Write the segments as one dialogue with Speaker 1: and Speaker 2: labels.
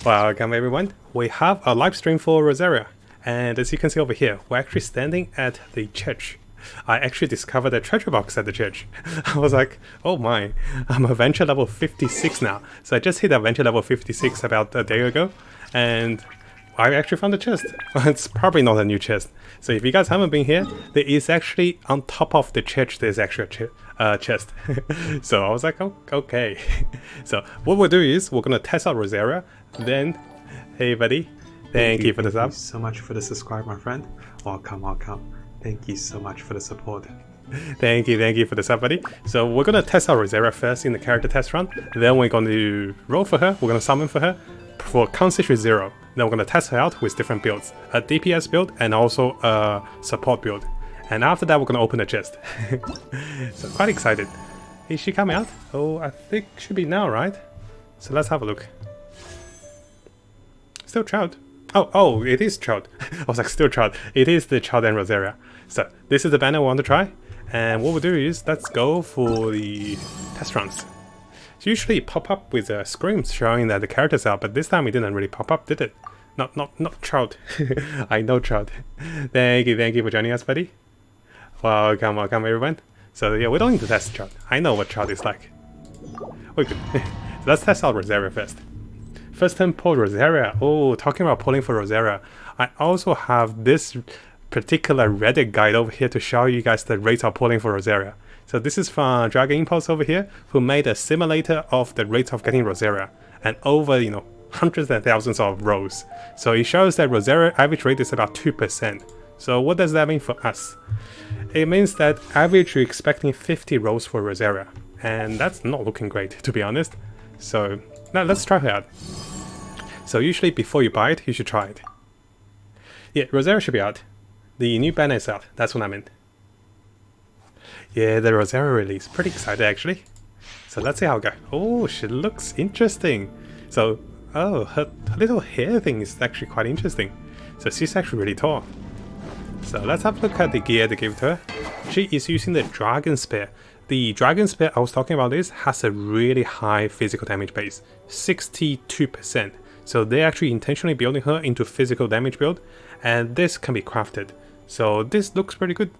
Speaker 1: Welcome everyone, we have a live stream for Rosaria, and as you can see over here, we're actually standing at the church. I actually discovered a treasure box at the church. I was like, oh my, I'm adventure level 56 now. So I just hit adventure level 56 about a day ago, and I actually found a chest. It's probably not a new chest. So if you guys haven't been here, there is actually on top of the church, there's actually a chest. So I was like, oh, okay. So what we'll do is we're gonna test out Rosaria. Then, hey buddy, thank you for the sub.
Speaker 2: Thank you so much for the subscribe, my friend. Welcome. Thank you so much for the support.
Speaker 1: Thank you for the sub, buddy. So we're gonna test out Rosaria first in the character test run. Then we're going to roll for her. We're gonna summon for her for Constellation 0. Then we're gonna test her out with different builds, a DPS build and also a support build. And after that, we're gonna open the chest. So quite excited. Is she coming out? Oh, I think should be now, right? So let's have a look. Still Childe. Oh, it is Childe. I was like, still Childe. It is the Childe and Rosaria. So this is the banner we want to try. And what we'll do is, let's go for the test runs. So usually it pop up with screams showing that the characters are, but this time it didn't really pop up, did it? Not Childe. I know Childe. Thank you for joining us, buddy. Welcome everyone. So yeah, we don't need to test Childe. I know what Childe is like. We're good. So let's test out Rosaria first. First time pull Rosaria. Oh, talking about pulling for Rosaria, I also have this particular Reddit guide over here to show you guys the rates of pulling for Rosaria. So this is from Dragon Impulse over here, who made a simulator of the rates of getting Rosaria, and over, you know, hundreds and thousands of rolls. So it shows that Rosaria average rate is about 2%. So what does that mean for us? It means that average you're expecting 50 rolls for Rosaria, and that's not looking great, to be honest. So now let's try her out. So usually before you buy it, you should try it. Yeah, Rosaria should be out. The new banner is out, that's what I meant. Yeah, the Rosaria release, pretty excited actually. So let's see how it goes. Oh, she looks interesting. So, oh, her little hair thing is actually quite interesting. So she's actually really tall. So let's have a look at the gear they gave to her. She is using the Dragon Spear. The Dragon Spear I was talking about this has a really high physical damage base, 62%. So they're actually intentionally building her into physical damage build, and this can be crafted. So this looks pretty good.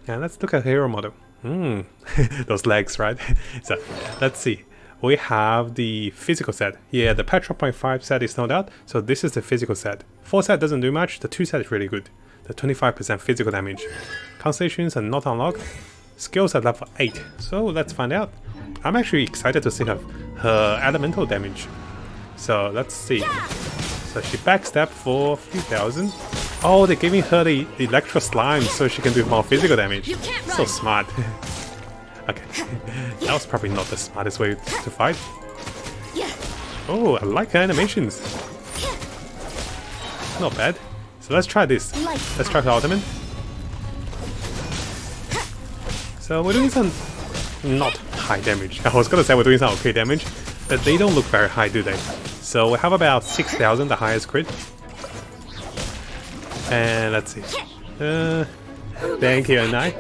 Speaker 1: And let's look at her hero model. Those legs, right? So let's see. We have the physical set. Yeah, the Petra 0.5 set is not out, so this is the physical set. 4 set doesn't do much, the 2 set is really good. The 25% physical damage. Constellations are not unlocked. Skills at level 8, so let's find out. I'm actually excited to see her elemental damage. So let's see. So she backstab for 3,000. Oh, they're giving her the electro slime so she can do more physical damage. So smart. Okay, that was probably not the smartest way to fight. Oh, I like her animations. Not bad. So let's try this. Let's try her ultimate. So we're doing some not high damage. I was gonna say we're doing some okay damage, but they don't look very high, do they? So we have about 6,000, the highest crit. And let's see. Thank you, Anai.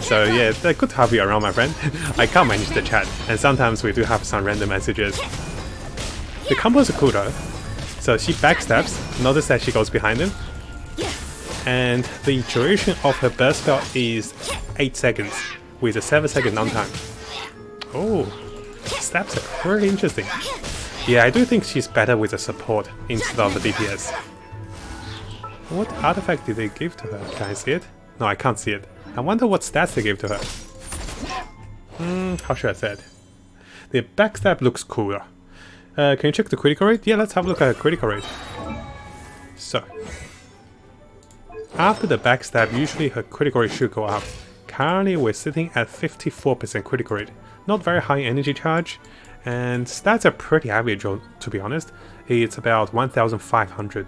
Speaker 1: So yeah, it's good to have you around, my friend. I can't manage the chat, and sometimes we do have some random messages. The combos are cool though. So she backstabs, notice that she goes behind him. And the duration of her burst spell is 8 seconds, with a 7-second downtime. Oh, stabs are pretty interesting. Yeah, I do think she's better with a support instead of the DPS. What artifact did they give to her? Can I see it? No, I can't see it. I wonder what stats they gave to her. How should I say it? The backstab looks cooler. Can you check the critical rate? Yeah, let's have a look at her critical rate. So, after the backstab, usually her critical rate should go up. Currently, we're sitting at 54% critical rate. Not very high energy charge, and stats are pretty average, to be honest. It's about 1,500.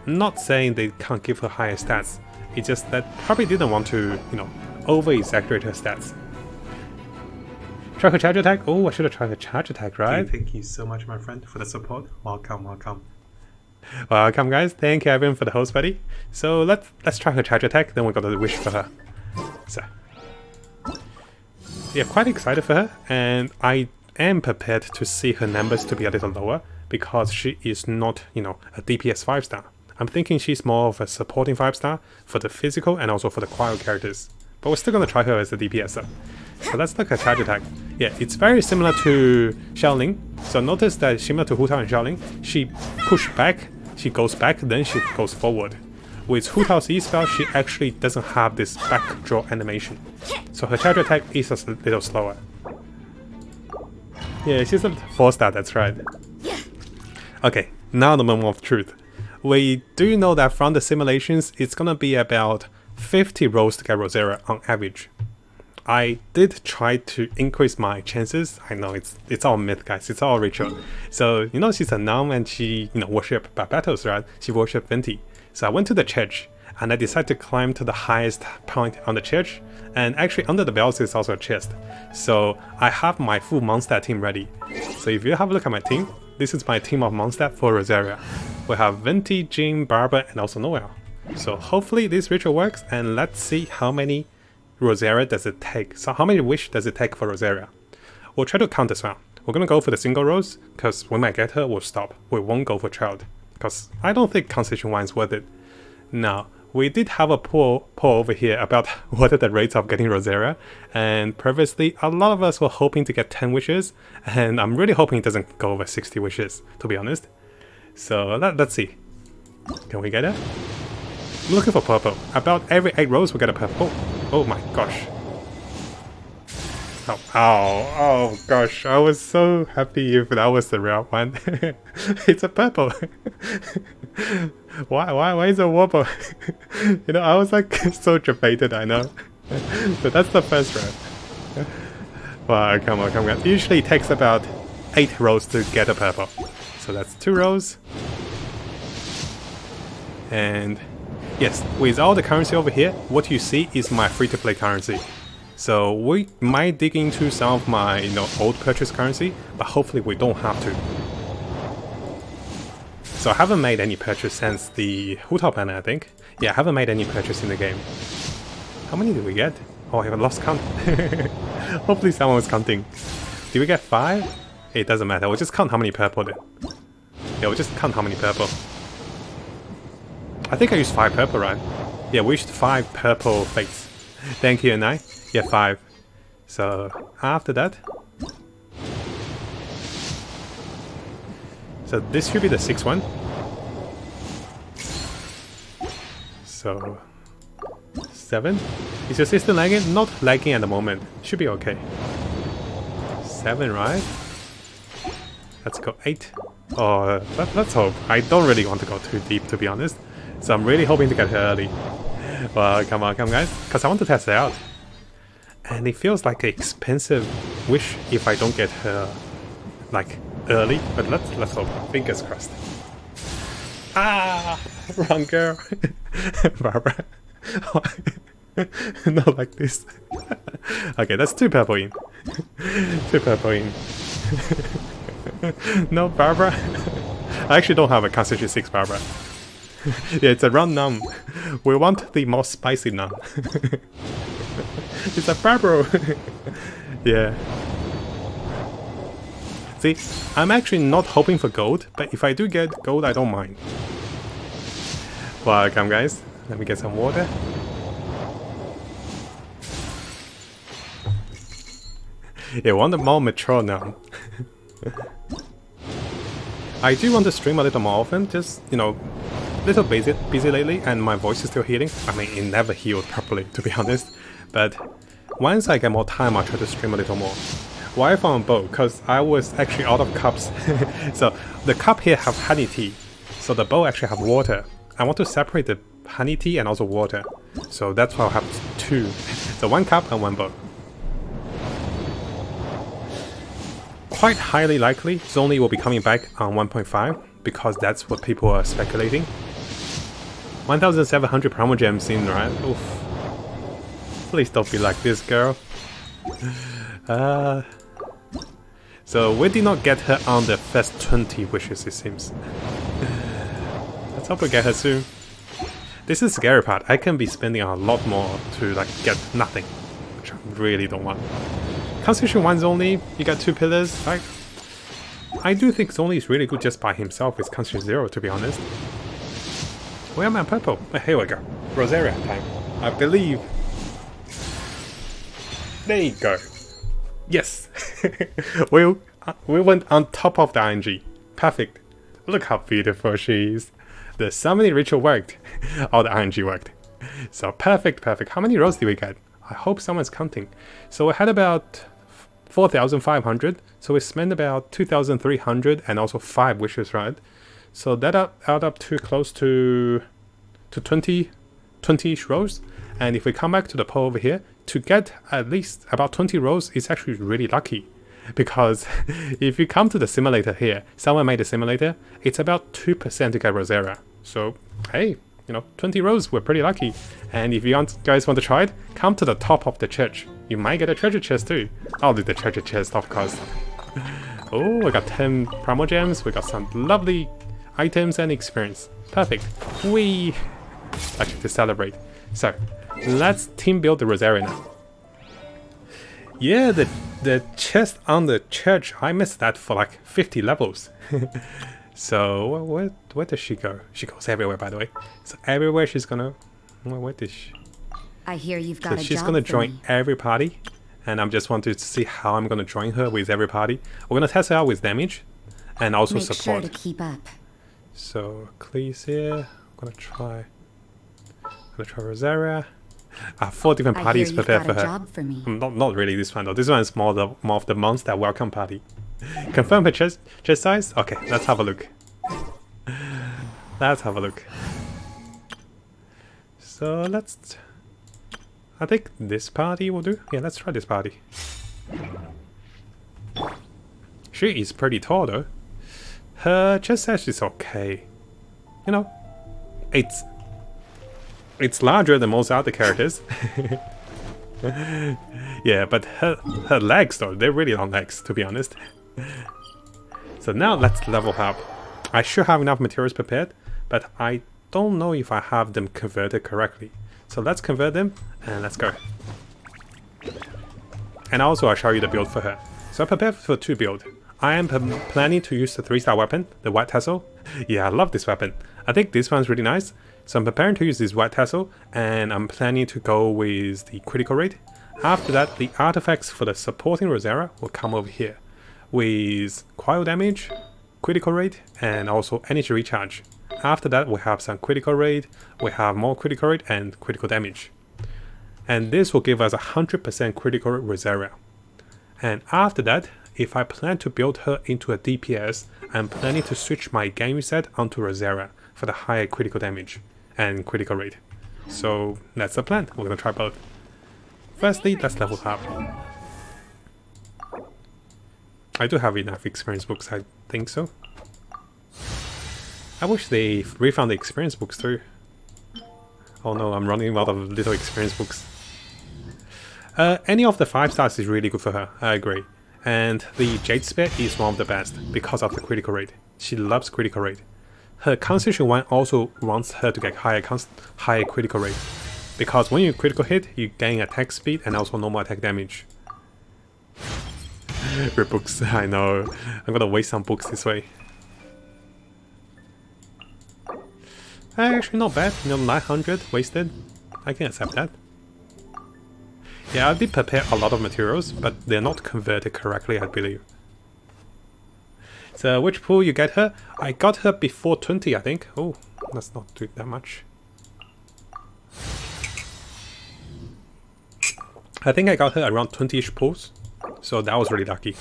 Speaker 1: Not saying they can't give her higher stats. It's just that probably didn't want to, you know, over-exaggerate her stats. Try her charge attack? Oh, I should have tried her charge attack, right?
Speaker 2: Thank you so much, my friend, for the support. Welcome.
Speaker 1: Welcome, guys. Thank you, everyone, for the host, buddy. So let's try her charge attack, then we're gonna wish for her. So, yeah, quite excited for her, and I am prepared to see her numbers to be a little lower, because she is not, you know, a DPS 5-star. I'm thinking she's more of a supporting 5-star for the physical and also for the Cryo characters. But we're still gonna try her as a DPS though. So let's look at charge attack. Yeah, it's very similar to Xiaoling. So notice that similar to Hu Tao and Xiaoling, she push back, she goes back, then she goes forward. With Hu Tao's E spell, she actually doesn't have this back draw animation. So her charge attack is a little slower. Yeah, she's a 4-star, that's right. Okay, now the moment of truth. We do know that from the simulations, it's gonna be about 50 rolls to get Rosaria on average. I did try to increase my chances. I know it's all myth, guys. It's all ritual. So, you know, she's a nun and she, you know, worship battles, right? She worship Venti. So I went to the church and I decided to climb to the highest point on the church. And actually under the bells is also a chest. So I have my full Mondstadt team ready. So if you have a look at my team, this is my team of Mondstadt for Rosaria. We have Venti, Jin, Barbara, and also Noel. So hopefully this ritual works, and let's see how many Rosaria does it take. So how many wish does it take for Rosaria? We'll try to count this round. We're gonna go for the single rolls, because we might get her, we'll stop. We won't go for Childe, because I don't think Constellation 1 is worth it. Now, we did have a poll over here about what are the rates of getting Rosaria, and previously a lot of us were hoping to get 10 wishes, and I'm really hoping it doesn't go over 60 wishes, to be honest. So let's see. Can we get it? I'm looking for purple. About every 8 rolls we get a purple. Oh my gosh. Oh gosh, I was so happy if that was the rare one. It's a purple. Why is it a warble? You know, I was like so debated, I know. So that's the first round. Wow, come on. It usually takes about 8 rolls to get a purple. So that's 2 rolls. And yes, with all the currency over here, what you see is my free-to-play currency. So we might dig into some of my, you know, old purchase currency, but hopefully we don't have to. So I haven't made any purchase since the Hu Tao banner, I think. Yeah, I haven't made any purchase in the game. How many did we get? Oh, I have lost count. Hopefully someone was counting. Did we get 5? It doesn't matter, we'll just count how many purple then. Yeah, we'll just count how many purple. I think I used 5 purple, right? Yeah, we used 5 purple fates. Thank you, Nai. Yeah, 5. So after that, so this should be the 6th one. So 7. Is your system lagging? Not lagging at the moment. Should be okay. 7, right? Let's go 8. Oh, let's hope. I don't really want to go too deep, to be honest. So I'm really hoping to get her early. Well, come on guys, because I want to test it out. And it feels like an expensive wish if I don't get her like early, but let's hope. Fingers crossed. Ah, wrong girl. Barbara. Not like this. Okay, that's 2 purple in. 2 purple in. No, Barbara. I actually don't have a Constitution 6 Barbara. Yeah, it's a round num. We want the most spicy num. It's a Barbaro. Yeah. See, I'm actually not hoping for gold, but if I do get gold, I don't mind. Welcome, guys. Let me get some water. Yeah, want a more mature now. I do want to stream a little more often, just, you know, little busy lately, and my voice is still healing. I mean, it never healed properly, to be honest. But once I get more time, I'll try to stream a little more. Why I found a bow? Because I was actually out of cups. So the cup here have honey tea. So the bowl actually have water. I want to separate the honey tea and also water. So that's why I'll have 2. So 1 cup and 1 bowl. Quite highly likely, Zonli will be coming back on 1.5 because that's what people are speculating. 1,700 promo gems in, right? Oof. Please don't be like this, girl. So we did not get her on the first 20 wishes, it seems. Let's hope we get her soon. This is the scary part. I can be spending a lot more to like get nothing, which I really don't want. Constitution 1's only, you got 2 pillars, right? I do think Zonli is really good just by himself with Constellation 0, to be honest. Where am I purple? Here we go. Rosaria time, I believe. There you go. Yes! we went on top of the RNG. Perfect. Look how beautiful she is. The summoning ritual worked. All the RNG worked. So perfect, perfect. How many rows did we get? I hope someone's counting. So we had about 4,500. So we spent about 2,300 and also 5 wishes, right? So that add up to close to 20-ish rows. And if we come back to the poll over here, to get at least about 20 rows is actually really lucky. Because if you come to the simulator here, someone made a simulator, it's about 2% to get Rosaria. So, hey, you know, 20 rows, we're pretty lucky. And if you guys want to try it, come to the top of the church. You might get a treasure chest too. I'll do the treasure chest, of course. Oh, we got 10 primal gems, we got some lovely items and experience. Perfect. We actually to celebrate. So, let's team build the Rosaria now. Yeah, the chest on the church, I missed that for like 50 levels. So, where does she go? She goes everywhere, by the way. So everywhere she's gonna... Where did she...
Speaker 3: I hear you've got a job.
Speaker 1: She's gonna join every party. And I'm just wanting to see how I'm gonna join her with every party. We're gonna test her out with damage. And also support.
Speaker 3: Make sure to keep up.
Speaker 1: So, Cleese here. I'm gonna try Rosaria. I have 4 different parties prepared for her.
Speaker 3: Job for me.
Speaker 1: Not really this one though. This one is more of the monster welcome party. Confirm her chest size? Okay, let's have a look. Let's have a look. So let's... I think this party will do. Yeah, let's try this party. She is pretty tall though. Her chest size is okay. You know, it's larger than most other characters. Yeah, but her legs though, they're really long legs, to be honest. So now let's level her up. I should have enough materials prepared, but I don't know if I have them converted correctly. So let's convert them and let's go. And also I'll show you the build for her. So I prepared for 2 builds. I am planning to use the 3-star weapon, the White Tassel. Yeah, I love this weapon. I think this one's really nice. So I'm preparing to use this White Tassel, and I'm planning to go with the critical rate. After that, the artifacts for the supporting Rosaria will come over here, with cryo damage, critical rate, and also energy recharge. After that, we have some critical rate, we have more critical rate, and critical damage. And this will give us 100% critical Rosaria. And after that, if I plan to build her into a DPS, I'm planning to switch my game reset onto Rosaria for the higher critical damage and critical rate. So that's the plan. We're gonna try both. Firstly, let's level up. I do have enough experience books, I think so. I wish they refound the experience books too. Oh no, I'm running out of little experience books. Any of the 5 stars is really good for her, I agree. And the Jade Spear is one of the best because of the critical rate. She loves critical rate. Her Constellation 1 also wants her to get higher critical rate. Because when you critical hit, you gain attack speed and also normal attack damage. Rip books, I know. I'm gonna waste some books this way. Actually not bad, you know, 900 wasted. I can accept that. Yeah, I did prepare a lot of materials, but they're not converted correctly, I believe. So which pool you get her? I got her before 20, I think. Oh, let's not do that much. I think I got her around 20-ish pools, so that was really lucky.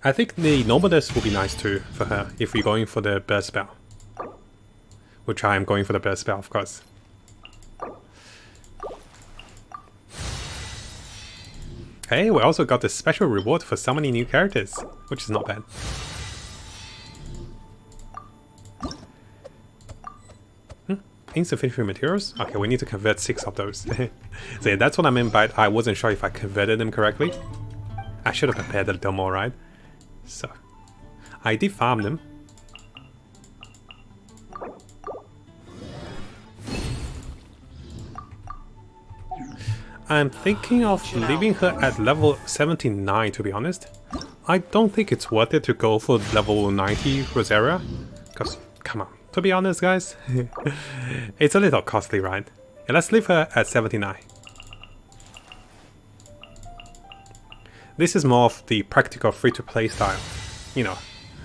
Speaker 1: I think the Nomadus will be nice too for her if we're going for the burst spell. Which I am going for the burst spell, of course. Hey, we also got the special reward for summoning new characters, which is not bad. Insufficient materials? Okay, we need to convert 6 of those. So yeah, that's what I meant by I wasn't sure if I converted them correctly. I should have prepared a little more, right? So, I did farm them. I'm thinking of leaving her at level 79, to be honest. I don't think it's worth it to go for level 90 Rosaria. Because, come on, to be honest guys, it's a little costly, right? Yeah, let's leave her at 79. This is more of the practical free-to-play style. You know,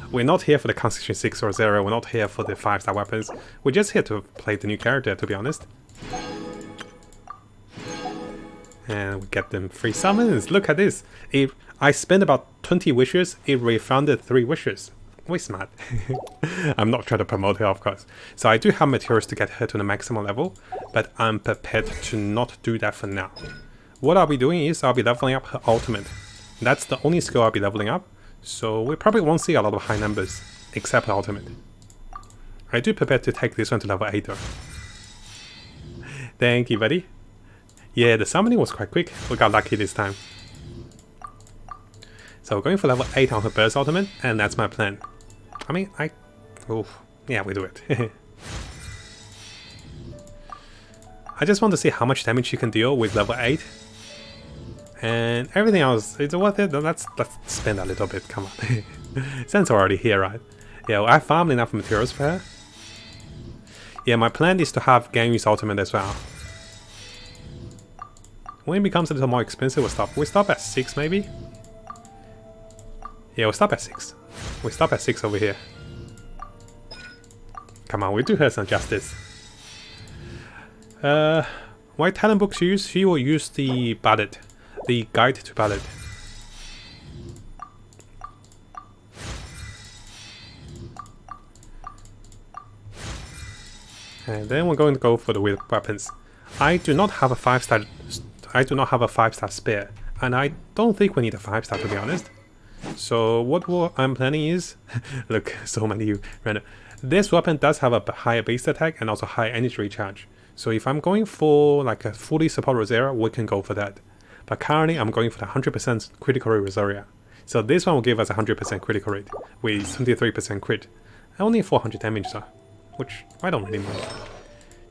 Speaker 1: we're not here for the Constellation 6 or 0, we're not here for the 5-star weapons. We're just here to play the new character, to be honest. And we get them free summons. Look at this. I spent about 20 wishes, it refunded 3 wishes. Way smart. I'm not trying to promote her, of course. So I do have materials to get her to the maximum level, but I'm prepared to not do that for now. What I'll be doing is I'll be leveling up her ultimate. That's the only skill I'll be leveling up, so we probably won't see a lot of high numbers, except her ultimate. I do prepare to take this one to level 8 though. Thank you, buddy. Yeah, the summoning was quite quick, we got lucky this time. So we're going for level 8 on her burst ultimate, and that's my plan. I mean, yeah, we do it. I just want to see how much damage she can deal with level 8. And everything else, is it worth it? Let's spend a little bit, come on. Since we're already here, right? Yeah, well, I farmed enough materials for her. Yeah, my plan is to have Ganyu's ultimate as well. When it becomes a little more expensive, we stop at 6 maybe? Yeah, we'll stop at 6. We stop at 6 over here. Come on, we do her some justice. What talent book she use? She will use the ballad. The guide to ballad. And then we're going to go for the weapons. I do not have a 5-star. I do not have a 5-star spare, and I don't think we need a 5-star to be honest. So what I'm planning is, look, so many random. This weapon does have a higher base attack and also high energy recharge. So if I'm going for like a fully support Rosaria, we can go for that. But currently I'm going for the 100% critical rate Rosaria. So this one will give us 100% critical rate with 23% crit. Only 400 damage though, which I don't really mind.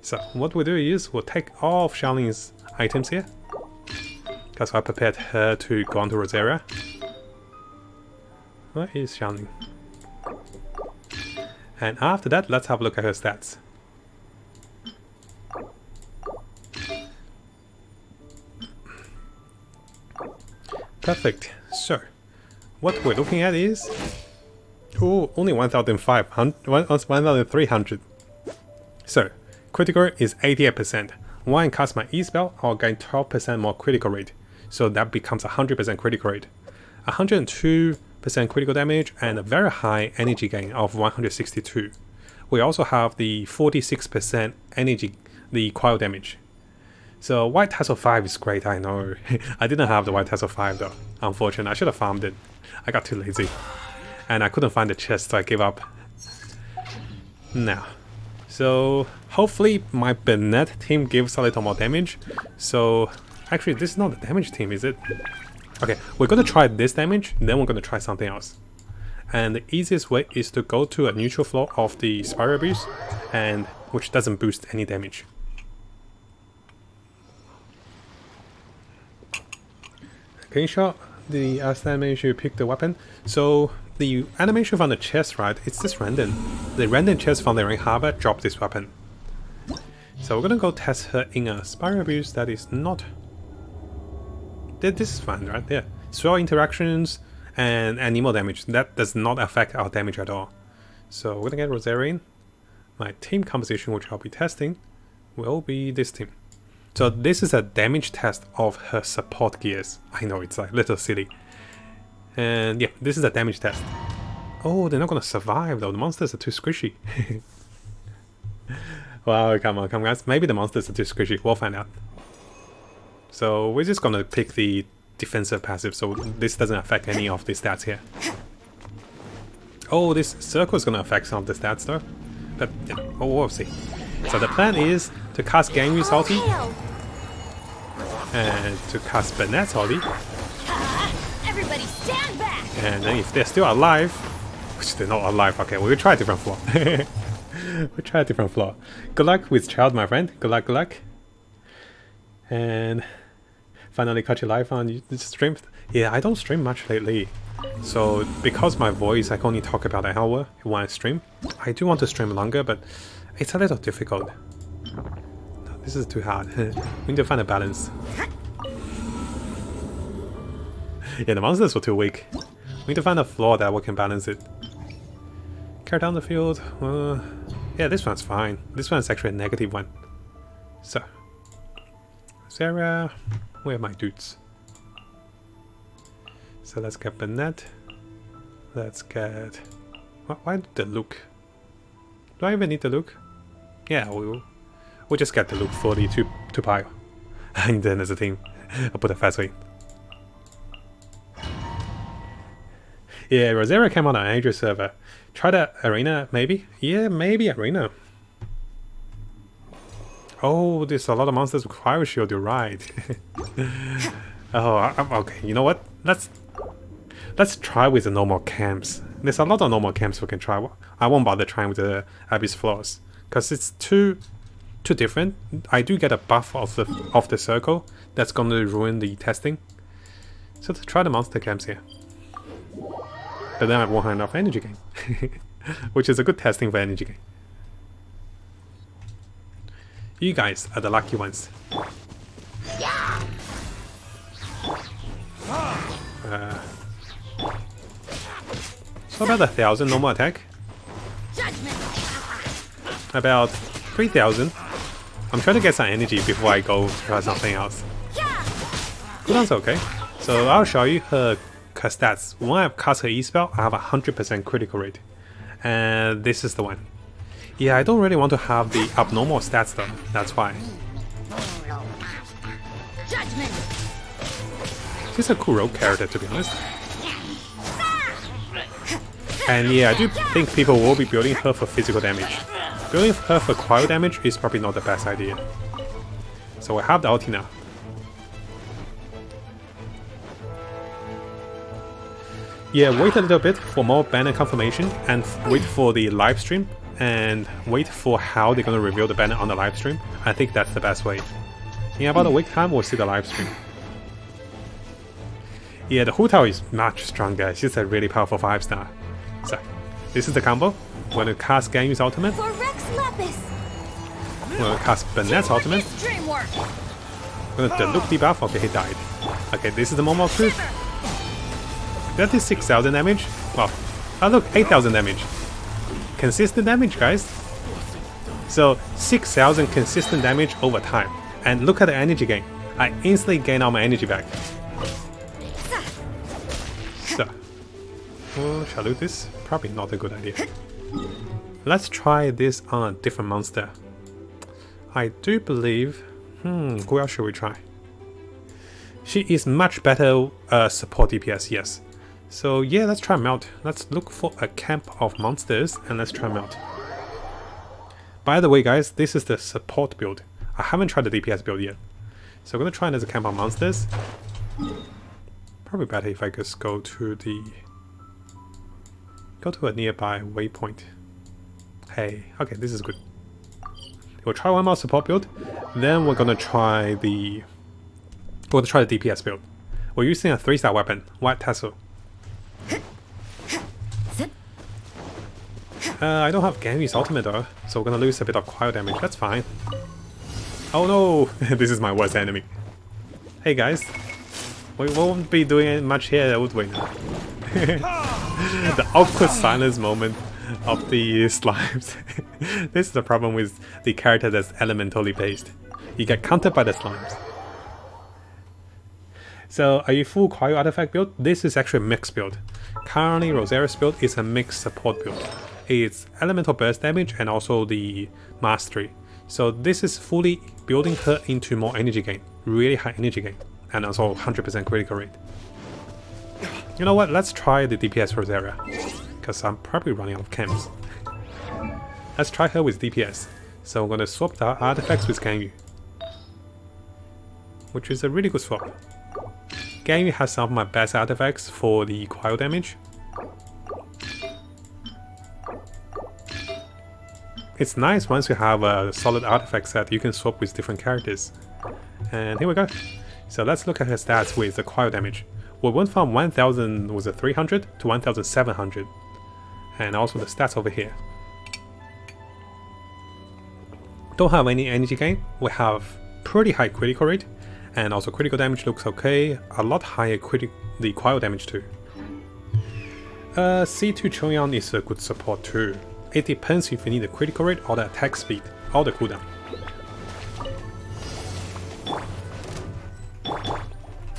Speaker 1: So what we'll do is we'll take all of Xiaoling's items here, because I prepared her to go on to Rosaria. Where is Xiaoling? And after that, let's have a look at her stats. Perfect. So, what we're looking at is... oh, only 1,300. So, critical rate is 88%. When I cast my E-spell, I'll gain 12% more critical rate. So that becomes 100% critical rate. 102% critical damage and a very high energy gain of 162. We also have the 46% energy, the Cryo damage. So White Tassel 5 is great, I know. I didn't have the White Tassel 5 though, unfortunately. I should have farmed it. I got too lazy. And I couldn't find the chest, so I gave up. Now, so hopefully my Bennett team gives a little more damage. So actually this is not the damage team, is it? Okay, we're gonna try this damage, then we're gonna try something else. And the easiest way is to go to a neutral floor of the Spiral Abuse, and which doesn't boost any damage. Can you show the animation you pick the weapon? So the animation from the chest, right, it's just random. The random chest from the Ring Harbor dropped this weapon. So we're gonna go test her in a Spiral Abuse that is not... This is fine, right? Yeah. Swirl interactions and animal damage. That does not affect our damage at all. So we're gonna get Rosaria in. My team composition, which I'll be testing, will be this team. So this is a damage test of her support gears. I know, it's like a little silly. And yeah, this is a damage test. Oh, they're not gonna survive though. The monsters are too squishy. Wow, come on guys. Maybe the monsters are too squishy. We'll find out. So we're just gonna pick the defensive passive, so this doesn't affect any of the stats here. Oh, this circle is gonna affect some of the stats though. But yeah, oh, we'll see. So the plan is to cast Ganyu's ulti and to cast Bennett's ulti.
Speaker 3: Everybody stand back!
Speaker 1: And then if they're still alive, which they're not alive, okay, we'll try a different floor. We'll try a different floor. Good luck with Childe, my friend. Good luck, good luck. And Finally caught you live on stream. Yeah, I don't stream much lately. So because my voice, I can only talk about an hour when I stream. I do want to stream longer, but it's a little difficult. No, this is too hard. We need to find a balance. Yeah, the monsters were too weak. We need to find a flaw that we can balance it. Carry down the field. Yeah, this one's fine. This one's actually a negative one. So, Sarah, where are my dudes? So let's get Bennett. Let's get... Why the look? Do I even need the look? Yeah, we'll just get the look for the two pile. And then as a team, I'll put a fast way. Yeah, Rosaria came on an Android server. Try that arena, maybe? Yeah, maybe arena. Oh, there's a lot of monsters with Cryo Shield, you're right. Oh, okay, you know what? Let's try with the normal camps. There's a lot of normal camps we can try. I won't bother trying with the Abyss Floors, because it's too different. I do get a buff of the circle that's going to ruin the testing. So let's try the monster camps here. But then I won't have enough energy gain. Which is a good testing for energy gain. You guys are the lucky ones. So about 1,000 normal attack. About 3,000. I'm trying to get some energy before I go try something else. Cooldown's okay. So I'll show you her stats. When I cast her E-spell, I have 100% critical rate. And this is the one. Yeah, I don't really want to have the abnormal stats though, that's why. She's a cool rogue character, to be honest. And yeah, I do think people will be building her for physical damage. Building her for cryo damage is probably not the best idea. So we have the ulti now. Yeah, wait a little bit for more banner confirmation and wait for the live stream and wait for how they're going to reveal the banner on the live stream. I think that's the best way. In about a week time, we'll see the live stream. Yeah, the Hu Tao is much stronger. She's a really powerful 5-star. So, this is the combo. We're going to cast Ganyu's ultimate. We're going to cast Bennett's ultimate. We're going to Deluxe debuff. Okay, he died. Okay, this is the moment of truth. That is 6,000 damage. Wow. Oh look, 8,000 damage. Consistent damage, guys. So 6,000 consistent damage over time. And look at the energy gain. I instantly gain all my energy back. So, shall I do this? Probably not a good idea. Let's try this on a different monster. I do believe... who else should we try? She is much better support DPS, yes. So yeah, let's try Melt. Let's look for a camp of monsters and let's try Melt. By the way guys, this is the support build. I haven't tried the DPS build yet. So I'm going to try it as a camp of monsters. Probably better if I just go to a nearby waypoint. Hey, okay, this is good. We'll try one more support build. Then we're going to try the DPS build. We're using a 3-star weapon, White Tassel. I don't have Ganyu's ultimate though, so we're gonna lose a bit of cryo damage, that's fine. Oh no! This is my worst enemy. Hey guys, we won't be doing much here, would we? The awkward silence moment of the slimes. This is the problem with the character that's elementally based. You get countered by the slimes. So, are you full cryo artifact build? This is actually a mixed build. Currently, Rosaria's build is a mixed support build. It's elemental burst damage and also the mastery. So this is fully building her into more energy gain, really high energy gain, and also 100% critical rate. You know what, let's try the DPS Rosaria, because I'm probably running out of camps. Let's try her with DPS. So I'm going to swap the artifacts with Ganyu, which is a really good swap. Ganyu has some of my best artifacts for the cryo damage. It's nice once you have a solid artifact set, you can swap with different characters. And here we go. So let's look at her stats with the cryo damage. We went from 1300 to 1700. And also the stats over here. Don't have any energy gain. We have pretty high critical rate. And also critical damage looks okay. A lot higher the cryo damage too. C2 Chongyang is a good support too. It depends if you need the critical rate or the attack speed or the cooldown.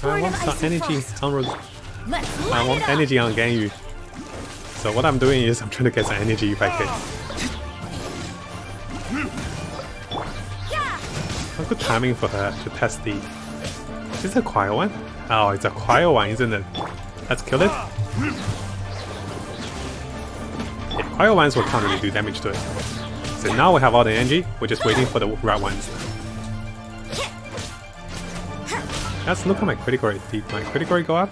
Speaker 1: I want some energy on I want energy on Ganyu. So what I'm doing is I'm trying to get some energy if I can. A good timing for her to test the... Is it a cryo one? Oh, it's a cryo one, isn't it? Let's kill it. Yeah, cryo ones will can't really do damage to it. So now we have all the energy, we're just waiting for the right ones. Let's look at my critical rate. Did my critical rate go up?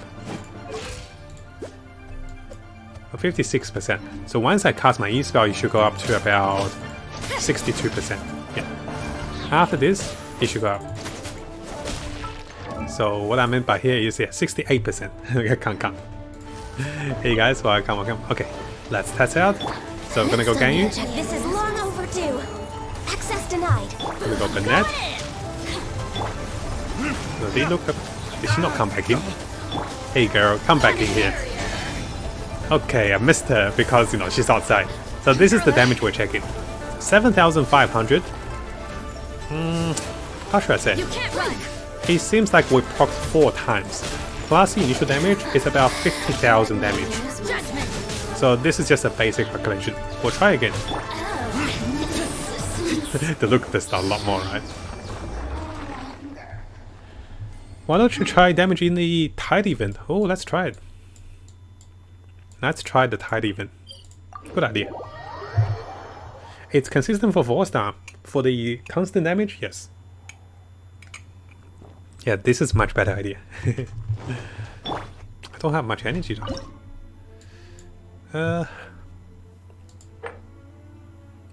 Speaker 1: 56%. So once I cast my E-spell, it should go up to about 62%. Yeah. After this, it should go up. So what I meant by here is 68%. I can't count. Hey guys, welcome. Okay, let's test it out. So I'm gonna go Ganyu.
Speaker 3: This is long overdue. Access denied.
Speaker 1: I'm gonna go Bennett. So did she not come back in? Hey girl, come back in here. Okay, I missed her because she's outside. So this is the damage we're checking. 7,500. How should I say? It seems like we procced 4 times. Plus the initial damage is about 50,000 damage. So this is just a basic calculation. We'll try again. The look does a lot more, right? Why don't you try damage in the Tide event? Oh, let's try it. Let's try the Tide event. Good idea. It's consistent for 4-star. For the constant damage, yes. Yeah, this is much better idea. I don't have much energy though.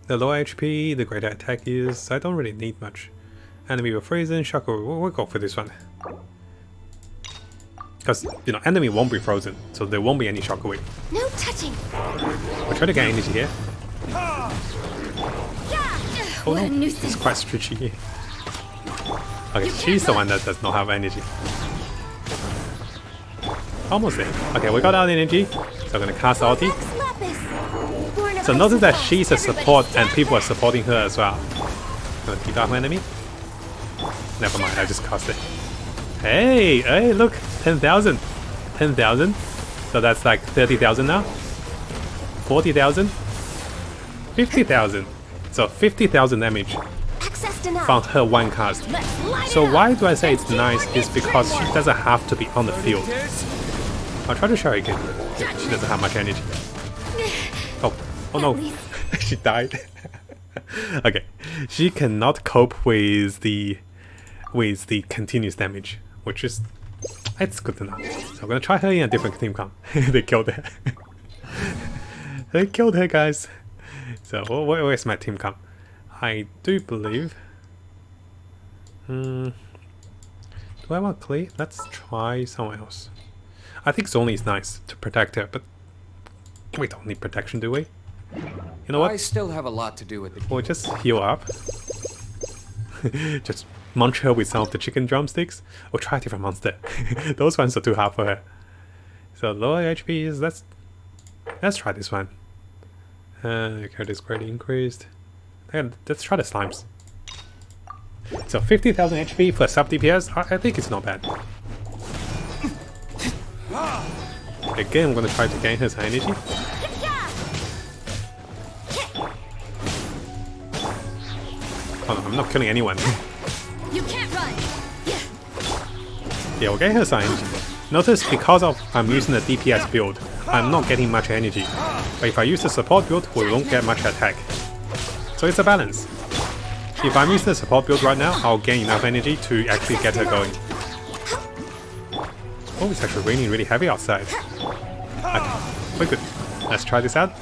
Speaker 1: The low HP, the greater attack is... I don't really need much. Enemy will frozen, shockwave, we'll go for this one. Because, enemy won't be frozen, so there won't be any shockwave.
Speaker 3: No touching.
Speaker 1: We'll try to get energy here. Oh no, it's quite stretchy. Okay, she's the one that does not have energy. Almost there. Okay, we got our energy, so I'm gonna cast ulti. So notice that she's a support and people are supporting her as well. I'm gonna beat up my enemy. Never mind, I just cast it. Hey, look, 10,000. 10,000. So that's like 30,000 now. 40,000. 50,000. So 50,000 damage from her one cast. So why do I say it's nice is because she doesn't have to be on the field. I'll try to show you again. Yeah, she doesn't have much energy. Oh no, she died. Okay, she cannot cope with the continuous damage, which is it's good to know. So I'm gonna try her in a different team comp. They killed her. They killed her, guys. So where's my team comp? I do believe. Do I want Clay? Let's try someone else. I think Zonli is nice to protect her, but we don't need protection, do we? You know what?
Speaker 4: I still have a lot to do with it.
Speaker 1: We'll just heal up. Just munch her with some of the chicken drumsticks, or try a different monster. Those ones are too hard for her. So lower HP is let's try this one. Character is greatly increased. Let's try the slimes. So 50,000 HP for sub DPS, I think it's not bad. Again, I'm gonna try to gain her some energy. Oh no, I'm not killing anyone.
Speaker 3: You can't run.
Speaker 1: Yeah, we'll gain her some energy. Notice because I'm using the DPS build, I'm not getting much energy. But if I use the support build, we won't get much attack. So it's a balance. If I'm using the support build right now, I'll gain enough energy to actually get her going. Oh, it's actually raining really heavy outside. Okay, we're good. Let's try this out.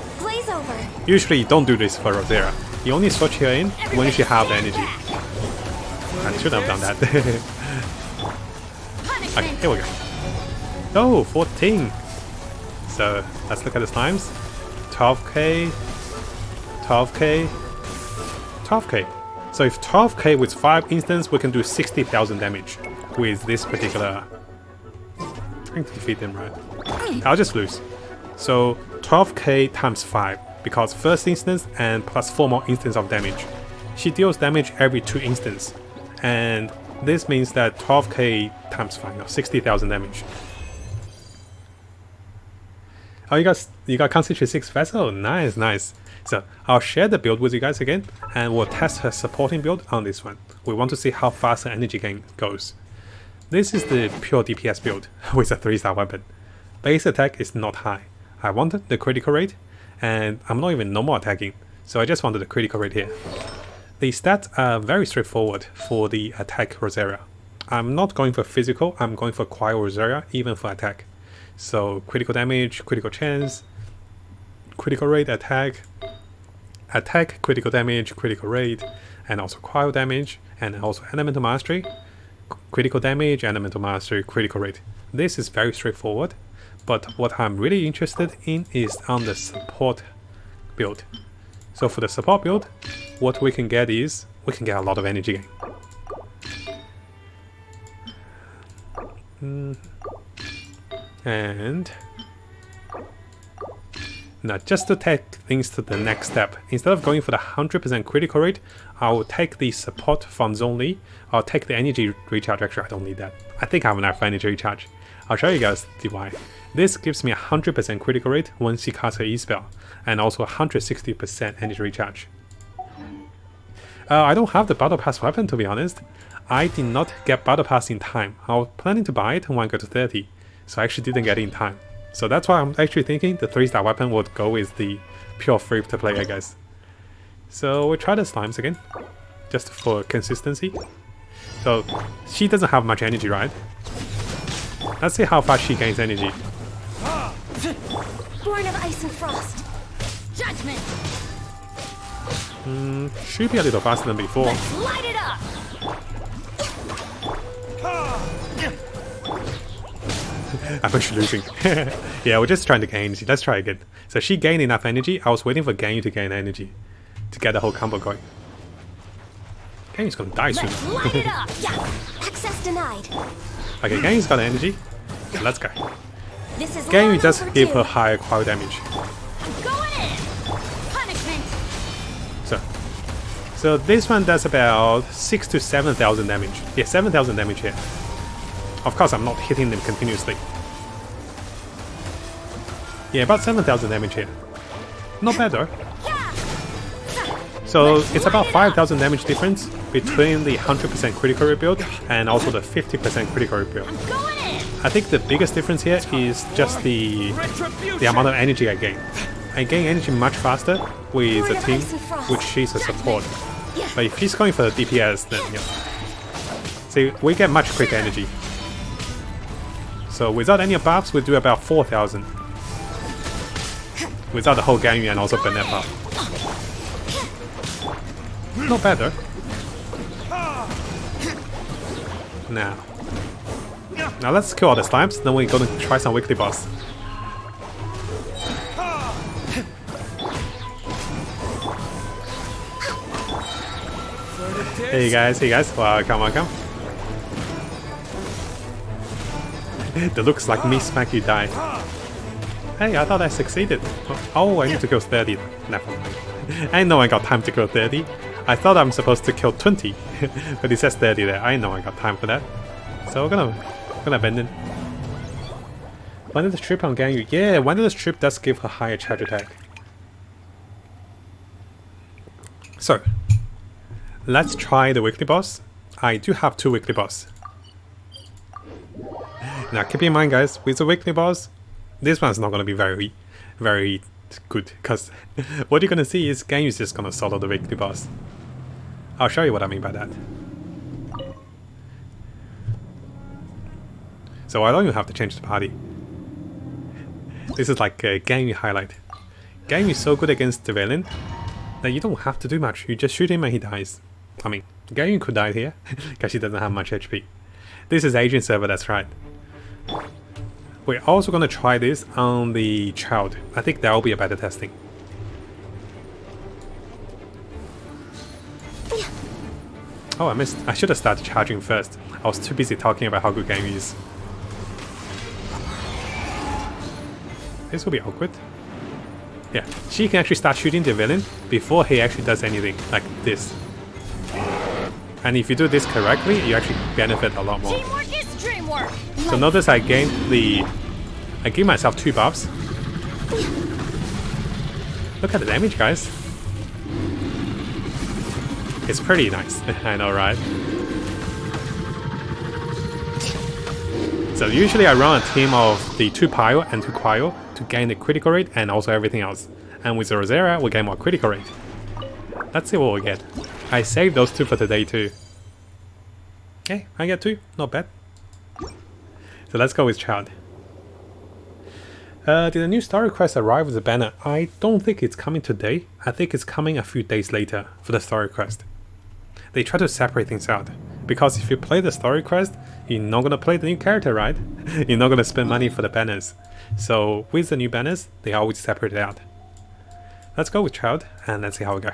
Speaker 1: Usually you don't do this for Rosaria. You only switch her in when she have the energy. I should have done that. Okay, here we go. Oh, 14! So, let's look at the times. 12k, 12k, 12k. So if 12k with 5 instants, we can do 60,000 damage with this particular... trying to defeat them, right? I'll just lose. So 12k times 5, because first instance and plus 4 more instances of damage. She deals damage every 2 instants, and this means that 12k times 5, 60,000 damage. Oh, you got Constellation 6 Vessel? Nice, nice. So I'll share the build with you guys again, and we'll test her supporting build on this one. We want to see how fast her energy gain goes. This is the pure DPS build with a 3-star weapon. Base attack is not high. I wanted the critical rate, and I'm not even normal attacking, so I just wanted the critical rate here. The stats are very straightforward for the attack Rosaria. I'm not going for physical, I'm going for Cryo Rosaria, even for attack. So critical damage, critical chance, critical rate, attack, critical damage, critical rate, and also cryo damage, and also elemental mastery, critical damage, elemental mastery, critical rate. This is very straightforward, but what I'm really interested in is on the support build. So for the support build, what we can get is, we can get a lot of energy gain. And now just to take things to the next step, instead of going for the 100% critical rate, I will take the support from Zonli. I'll take the energy recharge. Actually, I don't need that. I think I have enough energy recharge. I'll show you guys the why. This gives me 100% critical rate when she casts her E-spell, and also 160% energy recharge. I don't have the Battle Pass weapon, to be honest. I did not get Battle Pass in time. I was planning to buy it when I got to 30. So I actually didn't get it in time. So that's why I'm actually thinking the 3-star weapon would go with the pure free to play, I guess. So we'll try the slimes again, just for consistency. So she doesn't have much energy, right? Let's see how fast she gains energy.
Speaker 3: Born of ice and frost. Judgment.
Speaker 1: Should be a little faster than before.
Speaker 3: Let's light it up.
Speaker 1: I'm actually losing. Yeah, we're just trying to gain energy. Let's try again. So she gained enough energy. I was waiting for Ganyu to gain energy to get the whole combo going. Ganyu's gonna die soon.
Speaker 3: Let's light it up. Yeah. Access denied.
Speaker 1: Okay, Ganyu's got energy. Okay, let's go.
Speaker 3: This is
Speaker 1: Ganyu does
Speaker 3: overdue.
Speaker 1: give her higher cryo damage.
Speaker 3: I'm going in. Punishment.
Speaker 1: So this one does about 6,000 to 7,000 damage. Yeah, 7,000 damage here. Of course, I'm not hitting them continuously. Yeah, about 7,000 damage here. Not bad though. So it's about 5,000 damage difference between the 100% critical rate build and also the 50% critical rate build. I think the biggest difference here is just the amount of energy I gain. I gain energy much faster with a team which she's a support. But if he's going for the DPS, then yeah. See, we get much quicker energy. So without any buffs, we do about 4,000. Without the whole Ganyu and also Bennett buff. Not bad though. Now let's kill all the slimes, then we're gonna try some weekly boss. Hey guys, welcome. The looks like me smack you die. Hey, I thought I succeeded. Oh, I need to kill 30. Never mind. I know I got time to kill 30. I thought I'm supposed to kill 20, but it says 30 there. I know I got time for that. So we're gonna abandon. Wonder the strip on Ganyu. Yeah, Wonder the strip does give her higher charge attack. So let's try the weekly boss. I do have 2 weekly boss. Now keep in mind guys, with the weekly boss, this one's not gonna be very good, because what you're gonna see is Ganyu's just gonna solo the weekly boss. I'll show you what I mean by that. So I don't even have to change the party. This is like a Ganyu highlight. Ganyu is so good against the villain that you don't have to do much. You just shoot him and he dies. I mean, Ganyu could die here because she doesn't have much HP. This is Asian server, that's right. We're also gonna try this on the Childe. I think that will be a better testing. Oh, I missed. I should have started charging first. I was too busy talking about how good game is. This will be awkward. Yeah, she can actually start shooting the villain before he actually does anything, like this. And if you do this correctly, you actually benefit a lot more.
Speaker 3: Teamwork is dreamwork.
Speaker 1: So notice I gave myself 2 buffs. Look at the damage, guys. It's pretty nice. I know, right? So usually I run a team of the 2 Pyro and 2 Cryo to gain the critical rate and also everything else. And with the Rosaria, we gain more critical rate. Let's see what we get. I saved those 2 for today too. Okay, I get 2. Not bad. So let's go with Childe. Did the new story quest arrive with the banner? I don't think it's coming today. I think it's coming a few days later for the story quest. They try to separate things out. Because if you play the story quest, you're not gonna play the new character, right? You're not gonna spend money for the banners. So with the new banners, they always separate it out. Let's go with Childe and let's see how we go.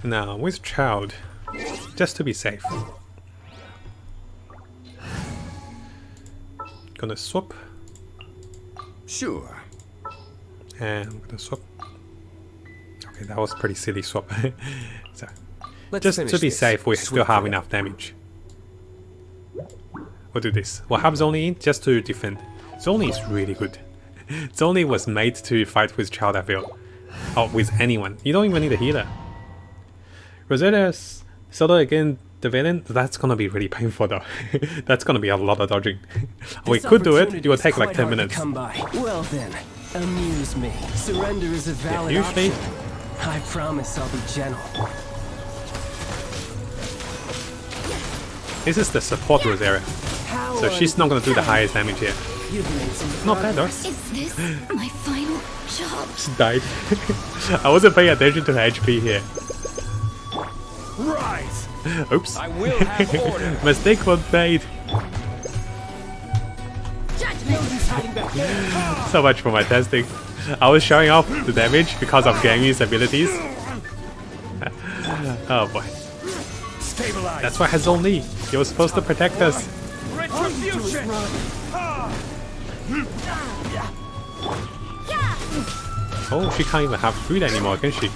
Speaker 1: Now with Childe, just to be safe, gonna swap.
Speaker 4: Sure.
Speaker 1: And I'm gonna swap. Okay, that was pretty silly swap. So,
Speaker 4: Let's
Speaker 1: just
Speaker 4: finish
Speaker 1: to be
Speaker 4: this
Speaker 1: safe, we still have
Speaker 4: swiftly.
Speaker 1: enough damage. We'll do this. We'll have Zoni in just to defend. Zoni is really good. Zoni was made to fight with Childe LvL. Or with anyone. You don't even need a healer. Rosaria's solo against the villain, that's gonna be really painful though. That's gonna be a lot of dodging. We could do it, it will take like 10 minutes.
Speaker 5: Well then, amuse me. Surrender is a valid
Speaker 1: usually
Speaker 5: option. I promise I'll be gentle.
Speaker 1: this is the support Rosaria. So she's not gonna do the highest damage here.
Speaker 5: You've made some
Speaker 1: Not bad though.
Speaker 3: Is this my final job?
Speaker 1: She died. I wasn't paying attention to her HP here.
Speaker 5: Rise!
Speaker 1: Oops.
Speaker 5: I will have order.
Speaker 1: Mistake was made.
Speaker 5: Nobody's hiding back there.
Speaker 1: So much for my testing. I was showing off the damage because of Gang's abilities. Oh boy.
Speaker 5: Stabilize.
Speaker 1: That's why has only. He was supposed to protect us.
Speaker 5: Retribution.
Speaker 1: Oh, she can't even have food anymore, can she?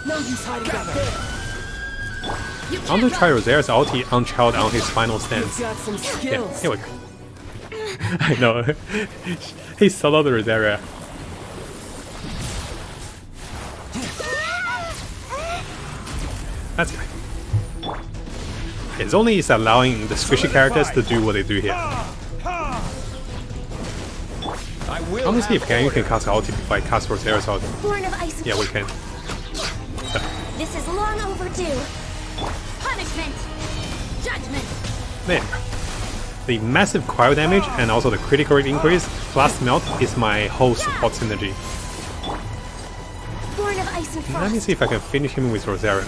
Speaker 5: No use hiding back there.
Speaker 1: I want to try Rosaria's ulti on Childe on his final stance.
Speaker 5: Got some
Speaker 1: Yeah,
Speaker 5: skills.
Speaker 1: here we go. I know. He soloed the Rosaria. That's fine. It's only is allowing the squishy characters to do what they do here.
Speaker 5: I will
Speaker 1: I want to see if
Speaker 5: have
Speaker 1: Gang
Speaker 5: order.
Speaker 1: can cast ulti before I cast Rosaria's ulti.
Speaker 3: Born of ice and
Speaker 1: Yeah, we can.
Speaker 3: This is long overdue. Punishment. Judgment.
Speaker 1: There. The massive cryo damage and also the critical rate increase plus melt is my whole support synergy.
Speaker 3: Born of ice and
Speaker 1: Let me
Speaker 3: frost.
Speaker 1: see if I can finish him with Rosaria.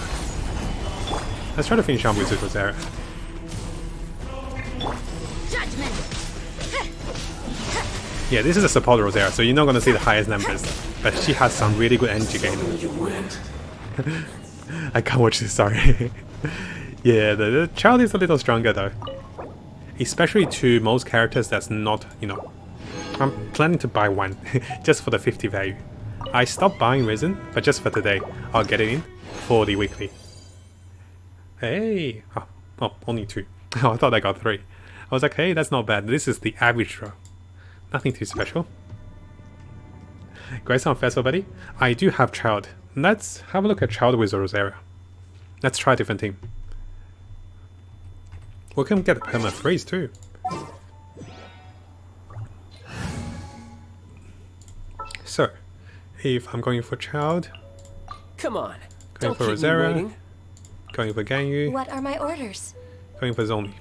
Speaker 1: Let's try to finish him with Rosaria.
Speaker 3: Judgment.
Speaker 1: Yeah, this is a support Rosaria, so you're not gonna see the highest numbers. But she has some really good energy gain. I can't watch this, sorry. Yeah, the Childe is a little stronger though. Especially to most characters that's not, you know. I'm planning to buy one, just for the 50 value. I stopped buying Risen, but just for today, I'll get it in for the weekly. Hey! Oh, only 2. Oh, I thought I got 3. I was like, hey, that's not bad. This is the average draw. Nothing too special. Great sound festival, buddy. I do have Childe. Let's have a look at Childe with Rosaria. Let's try a different team. We can get a perma freeze too. So, if I'm going for Childe,
Speaker 5: Come on.
Speaker 1: going
Speaker 5: Don't
Speaker 1: for
Speaker 5: keep me
Speaker 1: Rosaria,
Speaker 5: waiting.
Speaker 1: going for Ganyu,
Speaker 3: What are my orders?
Speaker 1: going for Zomi.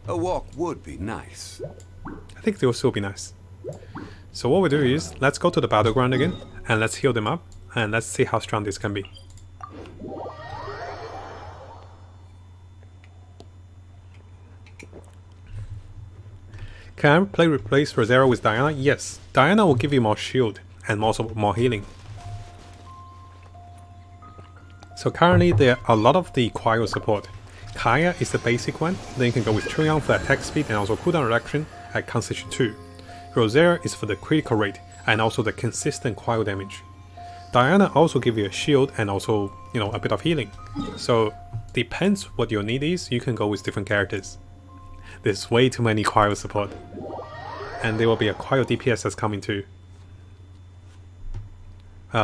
Speaker 4: A walk would be nice.
Speaker 1: I think they will still be nice. So what we do is, let's go to the battleground again, and let's heal them up, and let's see how strong this can be. Can I replace Rosaria with Diana? Yes, Diana will give you more shield, and also more healing. So currently there are a lot of the Cryo support. Kaya is the basic one, then you can go with Trion for attack speed and also cooldown reduction at Constellation 2. Rosaria is for the critical rate and also the consistent cryo damage. Diana also gives you a shield and also, a bit of healing. So depends what your need is, you can go with different characters. There's way too many cryo support. And there will be a cryo DPS that's coming too.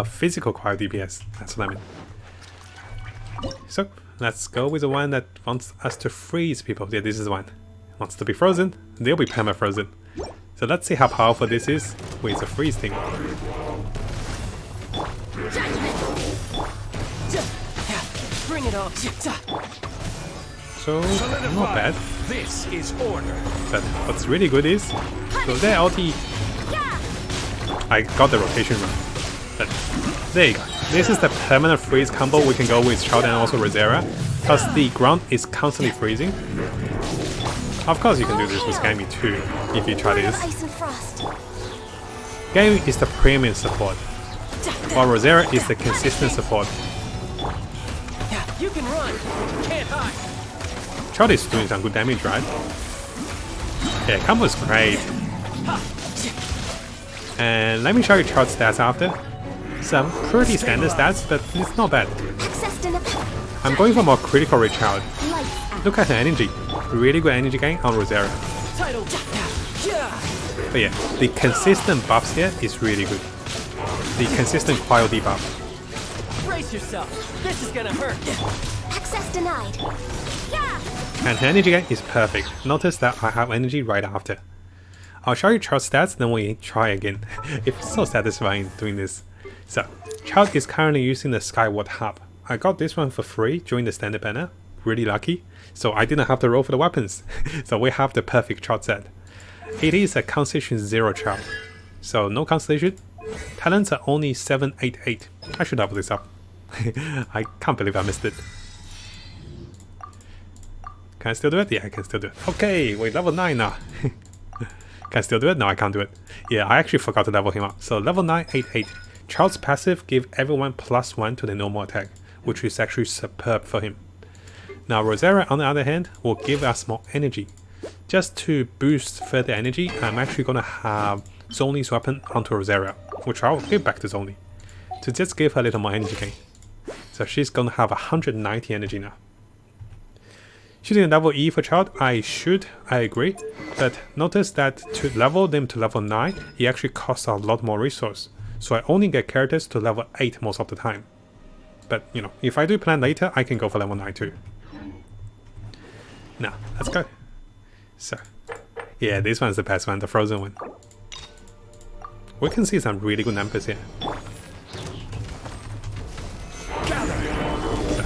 Speaker 1: Physical cryo DPS, that's what I mean. So let's go with the one that wants us to freeze people. Yeah, this is the one. Wants to be frozen, they'll be perma-frozen. So let's see how powerful this is with the freeze thing.
Speaker 5: Bring it on.
Speaker 1: So, not bad.
Speaker 4: This is order.
Speaker 1: But what's really good is, so their ulti... I got the rotation run. But there you go. This is the permanent freeze combo we can go with Childe and also Rosaria, because the ground is constantly freezing. Of course you can do this with Gammy too, if you try this. Gammy is the premium support, while Rosaria is the consistent support.
Speaker 5: You can run. Can't hide.
Speaker 1: Childe is doing some good damage, right? Yeah, combo is great. And let me show you Childe's stats after. Some pretty standard stats, but it's not bad. I'm going for more critical rate Childe. Look at her energy. Really good energy gain on Rosaria. But yeah, the consistent buffs here is really good. The consistent cryo debuff.
Speaker 5: Brace yourself. This is gonna hurt.
Speaker 3: Access denied. Yeah.
Speaker 1: And her energy gain is perfect. Notice that I have energy right after. I'll show you Childe's stats, then we try again. It's so satisfying doing this. So, Childe is currently using the Skyward Hub. I got this one for free during the standard banner. Really lucky. So I didn't have to roll for the weapons. So we have the perfect Childe set. It is a Constellation 0 Childe. So no Constellation. Talents are only 7, 8, 8. I should level this up. I can't believe I missed it. Can I still do it? Yeah, I can still do it. Okay, wait, level 9 now. Can I still do it? No, I can't do it. Yeah, I actually forgot to level him up. So level 9, 8, 8. Childe's passive give everyone +1 to the normal attack, which is actually superb for him. Now Rosaria on the other hand will give us more energy. Just to boost further energy, I'm actually gonna have Zoni's weapon onto Rosaria, which I'll give back to Zoni, to just give her a little more energy gain. So she's gonna have 190 energy now. Shooting a level E for Childe, I agree, but notice that to level them to level 9, it actually costs a lot more resource. So I only get characters to level 8 most of the time. But if I do plan later, I can go for level 9 too. Now, let's go. So, yeah, this one's the best one, the frozen one. We can see some really good numbers here. So,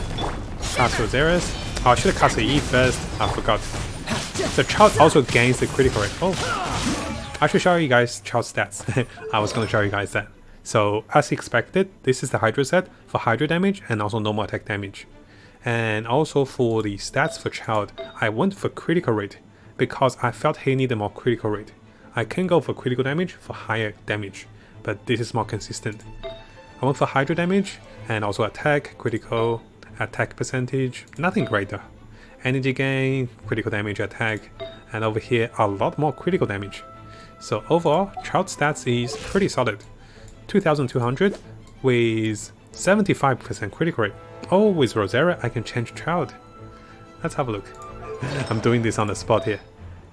Speaker 1: cast Rosaria's. Oh, I should have cast the E first, I forgot. So Childe also gains the critical rate. Oh, I should show you guys Childe's stats. I was going to show you guys that. So, as expected, this is the Hydra set for Hydra damage and also normal attack damage. And also for the stats for Childe, I went for critical rate because I felt he needed more critical rate. I can go for critical damage for higher damage, but this is more consistent. I went for Hydra damage and also attack, critical, attack percentage, nothing great though. Energy gain, critical damage, attack, and over here a lot more critical damage. So overall, Childe's stats is pretty solid. 2200 with 75% critical rate. Oh, with Rosaria I can change Childe. Let's have a look. I'm doing this on the spot here.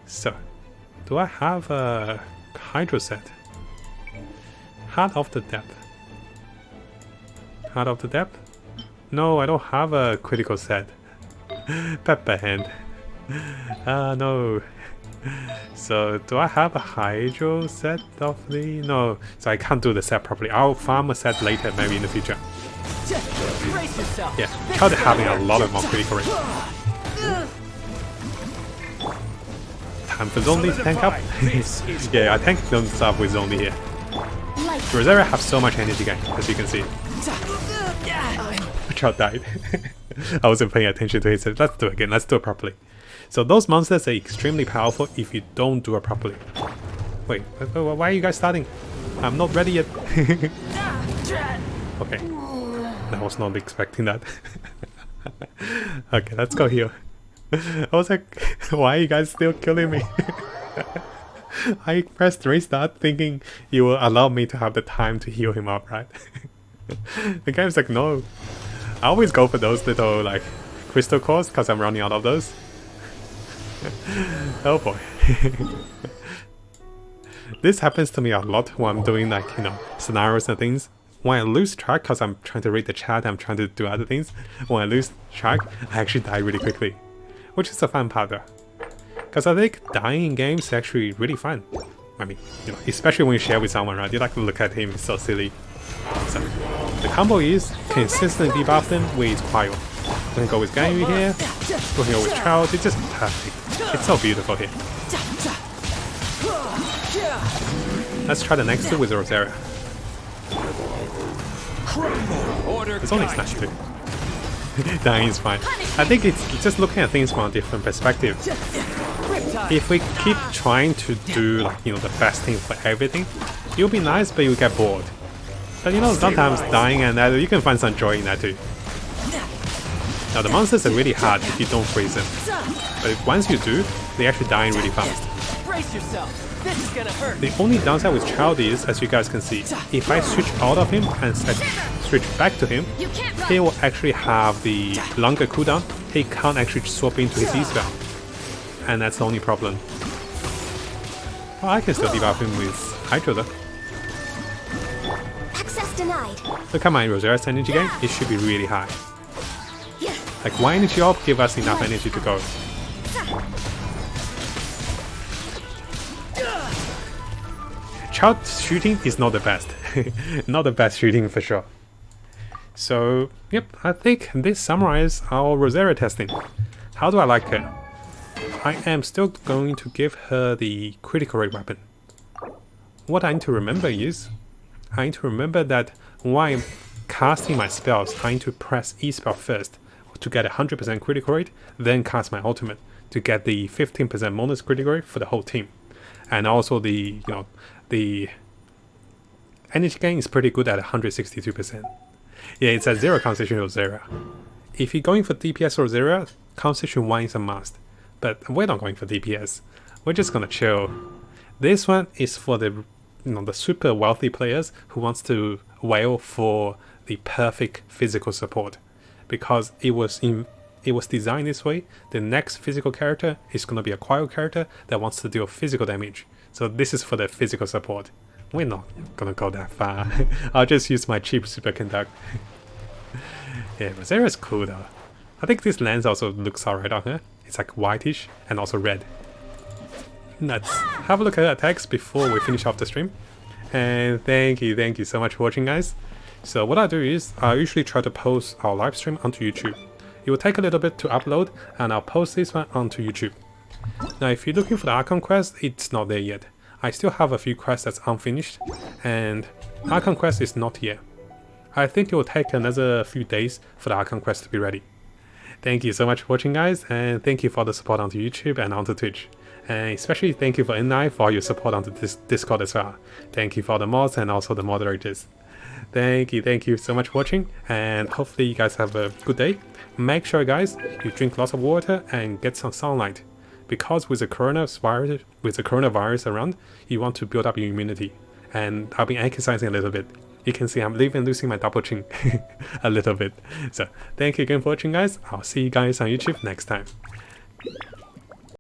Speaker 1: So, do I have a Hydro set? Heart of the Depth. Heart of the Depth? No, I don't have a critical set. Pepper Hand. No. So, do I have a Hydro set of the... No, so I can't do the set properly. I'll farm a set later, maybe in the future. Yeah, Childe having a lot of more critical rate. time for Zonli to tank up.
Speaker 4: This is
Speaker 1: Yeah, I tanked them stuff with Zonli here.
Speaker 3: Light.
Speaker 1: Rosaria have so much energy gain, as you can see. Childe died. I wasn't paying attention to it, so let's do it again, let's do it properly. So those monsters are extremely powerful if you don't do it properly. Wait, why are you guys starting? I'm not ready yet. Okay, I was not expecting that. Okay, let's go heal. I was like, why are you guys still killing me? I pressed restart thinking you will allow me to have the time to heal him up, right? The game's like, no. I always go for those little like crystal cores because I'm running out of those. Oh boy. This happens to me a lot when I'm doing like, you know, scenarios and things. When I lose track because I'm trying to read the chat, I'm trying to do other things. When I lose track, I actually die really quickly. Which is a fun part though. Because I think dying in games is actually really fun. I mean, you know, especially when you share with someone, right? You like to look at him, it's so silly. So, the combo is consistently debuff them with Cryo. I'm gonna go with Ganyu here, going over with Childe, it's just perfect. It's so beautiful here. Let's try the next two with Rosaria. It's only snatch too. Dying is fine. I think it's just looking at things from a different perspective. If we keep trying to do like, you know, the best thing for everything, it'll be nice, but you'll get bored. But you know, sometimes dying and that, you can find some joy in that too. Now the monsters are really hard if you don't freeze them, but once you do, they actually die really fast.
Speaker 5: Brace yourself. This is gonna hurt.
Speaker 1: The only downside with Childe is, as you guys can see, if I switch out of him and switch back to him, he will actually have the longer cooldown. He can't actually swap into his E-spell, and that's the only problem. Well, I can still debuff him with Hydro though.
Speaker 3: Access denied.
Speaker 1: Look at my Rosaria's energy gain, it should be really high. Like 1 energy up give us enough energy to go. Childe's shooting is not the best. Not the best shooting for sure. So, yep, I think this summarizes our Rosaria testing. How do I like her? I am still going to give her the critical rate weapon. What I need to remember is, I need to remember that while I'm casting my spells, I need to press E spell first to get 100% critical rate, then cast my ultimate to get the 15% bonus critical rate for the whole team. And also the, you know, the energy gain is pretty good at 162%. Yeah, it's at 0 Constellation Rosaria. If you're going for DPS Rosaria, Constellation 1 is a must. But we're not going for DPS. We're just gonna chill. This one is for the, you know, the super wealthy players who wants to wail for the perfect physical support, because it was designed this way. The next physical character is gonna be a Cryo character that wants to deal physical damage. So this is for the physical support. We're not gonna go that far. I'll just use my cheap superconduct. Yeah, Rosaria is cool though. I think this lens also looks alright on her. It's like whitish and also red. Let's have a look at her attacks before we finish off the stream. And thank you so much for watching, guys. So what I do is, I usually try to post our live stream onto YouTube. It will take a little bit to upload, and I'll post this one onto YouTube. Now if you're looking for the Archon quest, it's not there yet. I still have a few quests that's unfinished, and Archon quest is not here. I think it will take another few days for the Archon quest to be ready. Thank you so much for watching, guys, and thank you for the support onto YouTube and onto Twitch. And especially thank you for N9 for all your support onto this Discord as well. Thank you for the mods and also the moderators. Thank you so much for watching, and hopefully you guys have a good day. Make sure, guys, you drink lots of water and get some sunlight, because with the coronavirus around, you want to build up your immunity. And I've been exercising a little bit. You can see I'm even losing my double chin a little bit. So thank you again for watching, guys. I'll see you guys on YouTube next time.